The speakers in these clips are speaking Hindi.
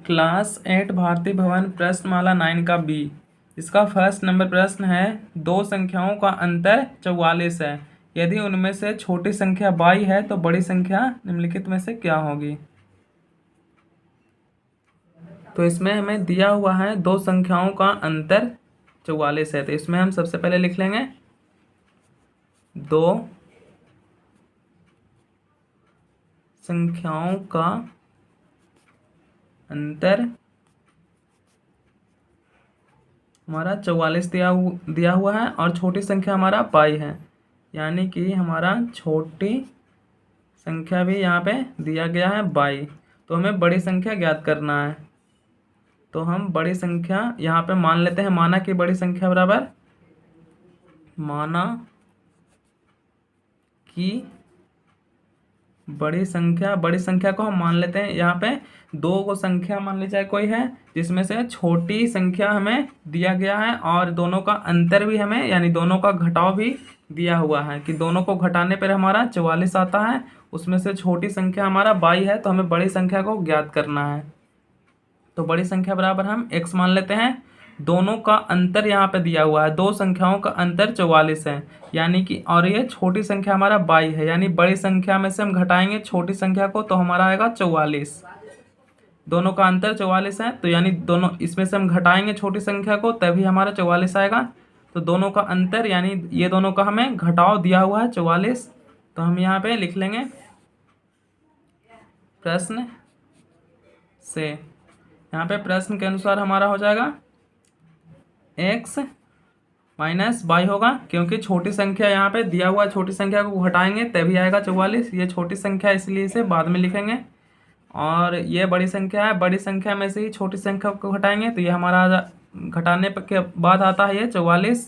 क्लास 8 भारतीय भवन प्रश्नमाला 9 का बी। इसका फर्स्ट नंबर प्रश्न है, दो संख्याओं का अंतर 44 है, यदि उनमें से छोटी संख्या 22 है तो बड़ी संख्या निम्नलिखित में से क्या होगी। तो इसमें हमें दिया हुआ है दो संख्याओं का अंतर 44 है, तो इसमें हम सबसे पहले लिख लेंगे दो संख्याओं का अंतर हमारा 44 दिया हुआ है और छोटी संख्या हमारा 22 है, यानी कि हमारा छोटी संख्या भी यहाँ पे दिया गया है 22। तो हमें बड़ी संख्या ज्ञात करना है, तो हम बड़ी संख्या यहाँ पे मान लेते हैं। माना कि बड़ी संख्या बराबर, माना कि बड़ी संख्या को हम मान लेते हैं। यहाँ पे दो को संख्या मान ली जाए कोई है, जिसमें से छोटी संख्या हमें दिया गया है और दोनों का अंतर भी हमें, यानी दोनों का घटाव भी दिया हुआ है कि दोनों को घटाने पर हमारा 44 आता है। उसमें से छोटी संख्या हमारा 22 है, तो हमें बड़ी संख्या को ज्ञात करना है। तो बड़ी संख्या बराबर हम x मान लेते हैं। दोनों का अंतर यहाँ पे दिया हुआ है, दो संख्याओं का अंतर 44 है, यानी कि, और ये छोटी संख्या हमारा 22 है, यानी बड़ी संख्या में से हम घटाएंगे छोटी संख्या को तो हमारा आएगा 44। दोनों का अंतर 44 है, तो यानी दोनों इसमें से हम घटाएंगे छोटी संख्या को तभी हमारा 44 आएगा। तो दोनों का अंतर यानी ये दोनों का हमें घटाव दिया हुआ है 44। तो हम यहाँ पे लिख लेंगे प्रश्न से, यहाँ पे प्रश्न के अनुसार हमारा हो जाएगा x माइनस 22 होगा, क्योंकि छोटी संख्या यहाँ पे दिया हुआ है, छोटी संख्या को घटाएंगे तभी आएगा 44। ये छोटी संख्या इसलिए इसे बाद में लिखेंगे। और ये बड़ी संख्या है, बड़ी संख्या में से ही छोटी संख्या को घटाएंगे तो ये हमारा घटाने के बाद आता है ये 44।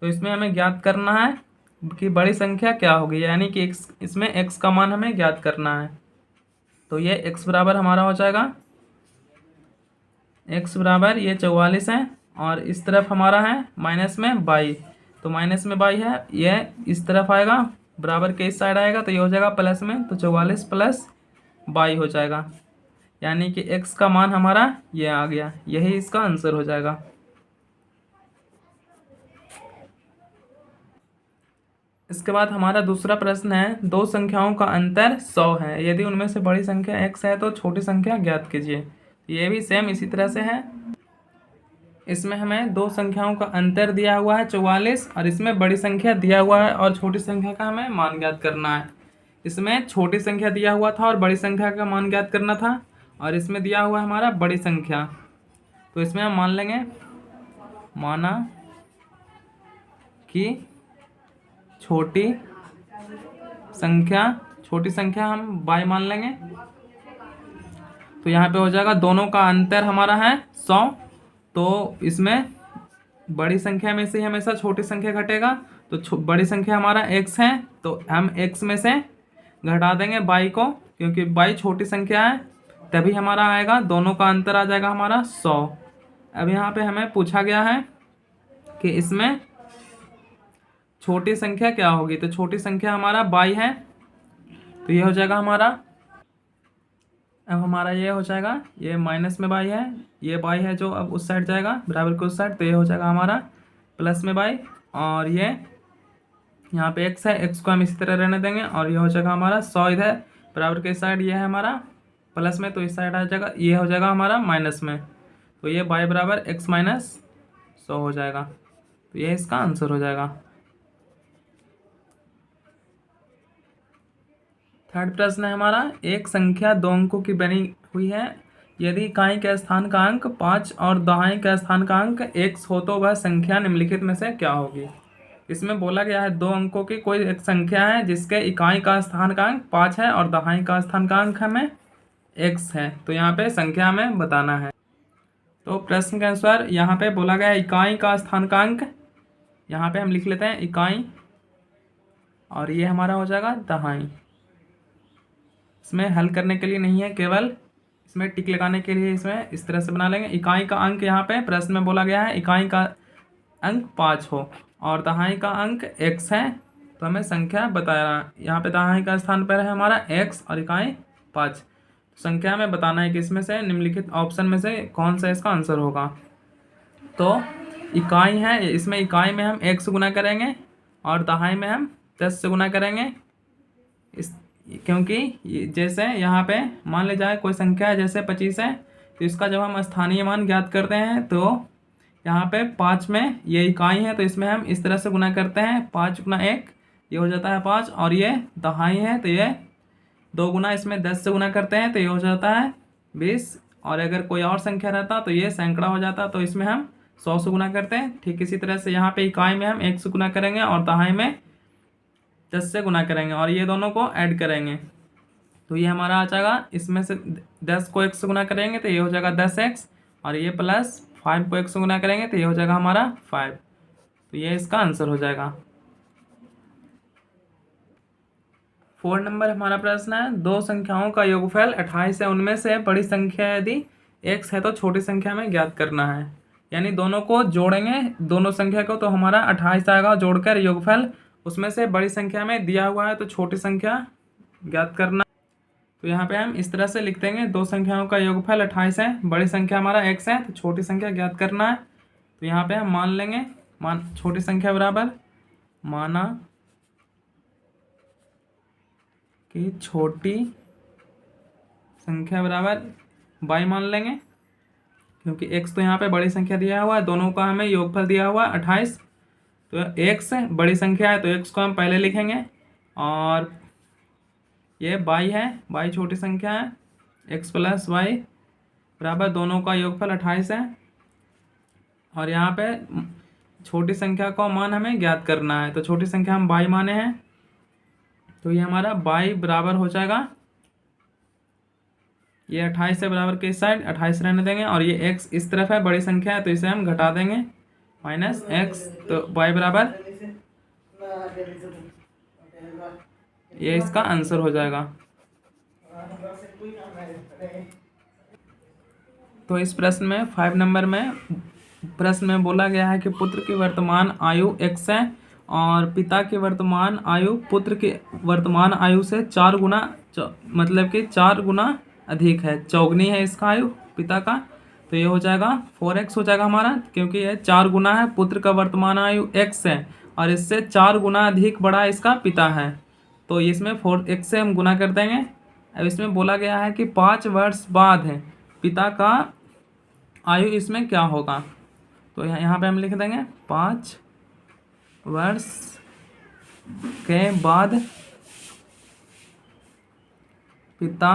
तो इसमें हमें ज्ञात करना है कि बड़ी संख्या क्या होगी, यानी कि इसमें x का मान हमें ज्ञात करना है। तो ये x बराबर हमारा हो जाएगा, x बराबर ये 44 है और इस तरफ हमारा है माइनस में 22, तो माइनस में 22 है, ये इस तरफ आएगा, बराबर के इस साइड आएगा तो ये हो जाएगा प्लस में, तो 44 प्लस 22 हो जाएगा, यानी कि x का मान हमारा ये आ गया। यही इसका आंसर हो जाएगा। इसके बाद हमारा दूसरा प्रश्न है, दो संख्याओं का अंतर 100 है, यदि उनमें से बड़ी संख्या x है तो छोटी संख्या ज्ञात कीजिए। ये भी सेम इसी तरह से है। इसमें हमें दो संख्याओं का अंतर दिया हुआ है 44 और इसमें बड़ी संख्या दिया हुआ है और छोटी संख्या का हमें मान ज्ञात करना है। इसमें छोटी संख्या दिया हुआ था और बड़ी संख्या का मान ज्ञात करना था, और इसमें दिया हुआ है हमारा बड़ी संख्या। तो इसमें हम मान लेंगे, माना कि छोटी संख्या हम 22 मान लेंगे। तो यहाँ पे हो जाएगा दोनों का अंतर हमारा है 100, तो इसमें बड़ी संख्या में से हमेशा छोटी संख्या घटेगा, तो बड़ी संख्या हमारा x है, तो हम x में से घटा देंगे 22 को, क्योंकि 22 छोटी संख्या है, तभी हमारा आएगा, दोनों का अंतर आ जाएगा हमारा 100। अब यहाँ पे हमें पूछा गया है कि इसमें छोटी संख्या क्या होगी, तो छोटी संख्या हमारा 22 है, तो ये हो जाएगा हमारा, अब हमारा ये हो जाएगा, ये माइनस में 22 है, ये 22 है जो अब उस साइड जाएगा बराबर के उस साइड, तो ये हो जाएगा हमारा प्लस में 22, और ये यहाँ पे x है, x को हम इसी तरह रहने देंगे, और ये हो जाएगा हमारा 100 इधर बराबर के साइड, ये है हमारा प्लस में, तो इस साइड आ जाएगा, ये हो जाएगा हमारा माइनस में, तो ये y बराबर x माइनस 100 हो जाएगा। तो ये इसका आंसर हो जाएगा। थर्ड प्रश्न है हमारा, एक संख्या दो अंकों की बनी हुई है, यदि इकाई के स्थान का अंक 5 और दहाई के स्थान का अंक x हो तो वह संख्या निम्नलिखित में से क्या होगी। इसमें बोला गया है दो अंकों की कोई एक संख्या है जिसके इकाई का स्थान का अंक 5 है और दहाई का स्थान का अंक हमें x है, तो यहाँ पे संख्या हमें बताना है। तो प्रश्न के अनुसार यहाँ पे बोला गया है इकाई का स्थान का अंक, यहाँ पे हम लिख लेते हैं इकाई, और ये हमारा हो जाएगा दहाई। इसमें हल करने के लिए नहीं है, केवल इसमें टिक लगाने के लिए इसमें इस तरह से बना लेंगे। इकाई का अंक यहाँ पे प्रश्न में बोला गया है इकाई का अंक 5 हो और दहाई का अंक x है, तो हमें संख्या बताया, यहाँ पे दहाई का स्थान पर है हमारा x और इकाई 5। संख्या में बताना है कि इसमें से निम्नलिखित ऑप्शन में से कौन सा इसका आंसर होगा। तो इकाई है, इसमें इकाई में हम 1 से गुना करेंगे और दहाई में हम 10 से गुना करेंगे। इस क्योंकि जैसे यहाँ पे मान लिया जाए कोई संख्या है, जैसे 25 है, तो इसका जब हम स्थानीय मान ज्ञात करते हैं तो यहाँ पे 5 में ये इकाई है, तो इसमें हम इस तरह से गुना करते हैं, 5 गुना 1 ये हो जाता है 5, और ये दहाई है तो ये 2 गुना इसमें 10 से गुना करते हैं तो ये हो जाता है 20, और अगर कोई और संख्या रहता तो ये सैकड़ा हो जाता, तो इसमें हम 100 से गुना करते हैं। ठीक इसी तरह से यहाँ पे इकाई में हम 1 से गुना करेंगे और दहाई में 10 से गुना करेंगे और ये दोनों को ऐड करेंगे, तो ये हमारा आ जाएगा, इसमें से 10 को 1 से गुना करेंगे तो ये हो जाएगा 10x, और ये प्लस 5 को 1 से गुना करेंगे तो ये हो जाएगा हमारा 5, तो ये इसका आंसर हो जाएगा। 4 नंबर हमारा प्रश्न है, दो संख्याओं का योगफल 28 है, उनमें से बड़ी संख्या यदि x है तो छोटी संख्या में ज्ञात करना है। यानी दोनों को जोड़ेंगे, दोनों संख्या को, तो हमारा 28 आएगा, जोड़कर योगफल उसमें से बड़ी संख्या में दिया हुआ है तो छोटी संख्या ज्ञात करना। तो यहाँ पे हम इस तरह से लिख देंगे, दो संख्याओं का योगफल 28 है, बड़ी संख्या हमारा x है, तो छोटी संख्या ज्ञात करना है। तो यहाँ पे हम मान लेंगे, छोटी संख्या बराबर माना कि छोटी संख्या बराबर y मान लेंगे, क्योंकि x तो यहाँ पे बड़ी संख्या दिया हुआ है, दोनों का हमें योगफल दिया हुआ है 28, तो x बड़ी संख्या है तो x को हम पहले लिखेंगे, और ये y है, y छोटी संख्या है, x प्लस y बराबर दोनों का योगफल 28 है, और यहाँ पे छोटी संख्या का मान हमें ज्ञात करना है, तो छोटी संख्या हम y माने हैं, तो ये हमारा y बराबर हो जाएगा, ये 28 से बराबर के इस साइड 28 रहने देंगे, और ये x इस तरफ है, बड़ी संख्या है तो इसे हम घटा देंगे, माइनस x, तो y बराबर, ये इसका आंसर हो जाएगा। तो इस प्रश्न में 5 नंबर में प्रश्न में बोला गया है कि पुत्र की वर्तमान आयु x है और पिता की वर्तमान आयु पुत्र की वर्तमान आयु से 4 गुना, मतलब कि 4 गुना अधिक है, चौगुनी है इसका आयु पिता का, तो ये हो जाएगा 4x हो जाएगा हमारा, क्योंकि ये 4 गुना है, पुत्र का वर्तमान आयु x है और इससे 4 गुना अधिक बड़ा इसका पिता है, तो इसमें 4x से हम गुना कर देंगे। अब इसमें बोला गया है कि 5 वर्ष बाद है पिता का आयु इसमें क्या होगा, तो यहाँ पे हम लिख देंगे 5 वर्ष के बाद पिता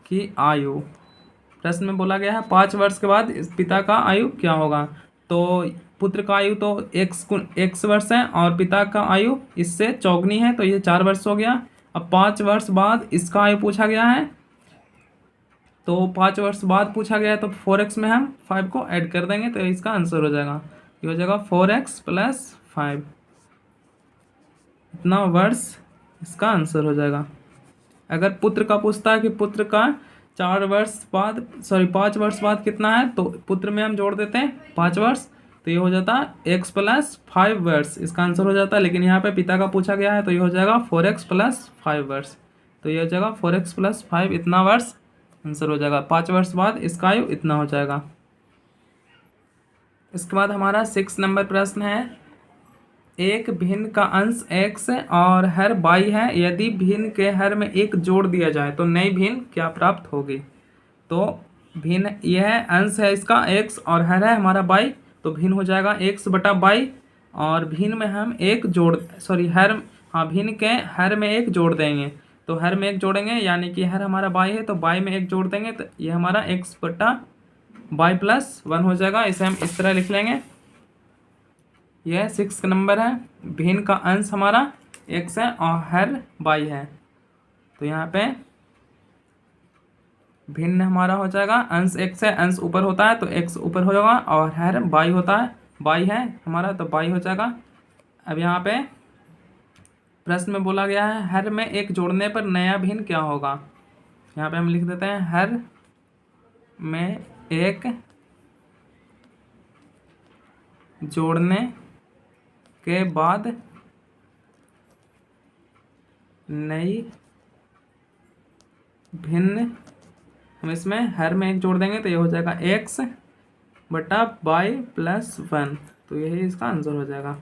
की आयु, प्रश्न में बोला गया है 5 वर्ष के बाद इस पिता का आयु क्या होगा, तो पुत्र का आयु तो x वर्ष है और पिता का आयु इससे चौगुनी है, तो ये 4 वर्ष हो गया। अब 5 वर्ष बाद इसका आयु पूछा गया है, तो 5 वर्ष बाद पूछा गया है, तो 4x में हम 5 को ऐड कर देंगे तो इसका आंसर हो जाएगा, ये हो जाएगा 4x प्लस 5, इतना वर्ष इसका आंसर हो जाएगा। अगर पुत्र का पूछता है कि पुत्र का 5 वर्ष बाद कितना है, तो पुत्र में हम जोड़ देते हैं 5 वर्ष, तो ये हो जाता है x प्लस 5 वर्ष, इसका आंसर हो जाता है। लेकिन यहाँ पे पिता का पूछा गया है तो ये हो जाएगा 4x प्लस 5 वर्ष, तो ये हो जाएगा 4x प्लस 5, इतना वर्ष आंसर हो जाएगा। 5 वर्ष बाद इसका आयु इतना हो जाएगा। इसके बाद हमारा 6 नंबर प्रश्न है, एक भिन्न का अंश x और हर y है, यदि भिन्न के हर में 1 जोड़ दिया जाए तो नई भिन्न क्या प्राप्त होगी। तो भिन्न यह अंश है इसका x और हर है हमारा y, तो भिन्न हो जाएगा x बटा y, और भिन्न में हम भिन्न के हर में 1 जोड़ देंगे, तो हर में 1 जोड़ेंगे यानी कि हर हमारा y है तो y में 1 जोड़ देंगे, तो ये हमारा x बटा y प्लस 1 हो जाएगा। इसे हम इस तरह लिख लेंगे, यह 6 नंबर है, भिन्न का अंश हमारा x है और हर y है, तो यहाँ पे भिन्न हमारा हो जाएगा, अंश x है, अंश ऊपर होता है तो x ऊपर हो जाएगा, और हर y होता है, y है हमारा तो y हो जाएगा। अब यहाँ पे प्रश्न में बोला गया है हर में 1 जोड़ने पर नया भिन्न क्या होगा, यहाँ पे हम लिख देते हैं हर में 1 जोड़ने के बाद नई भिन्न, हम इसमें हर में एक जोड़ देंगे तो ये हो जाएगा x बटा y प्लस 1, तो यही इसका आंसर हो जाएगा।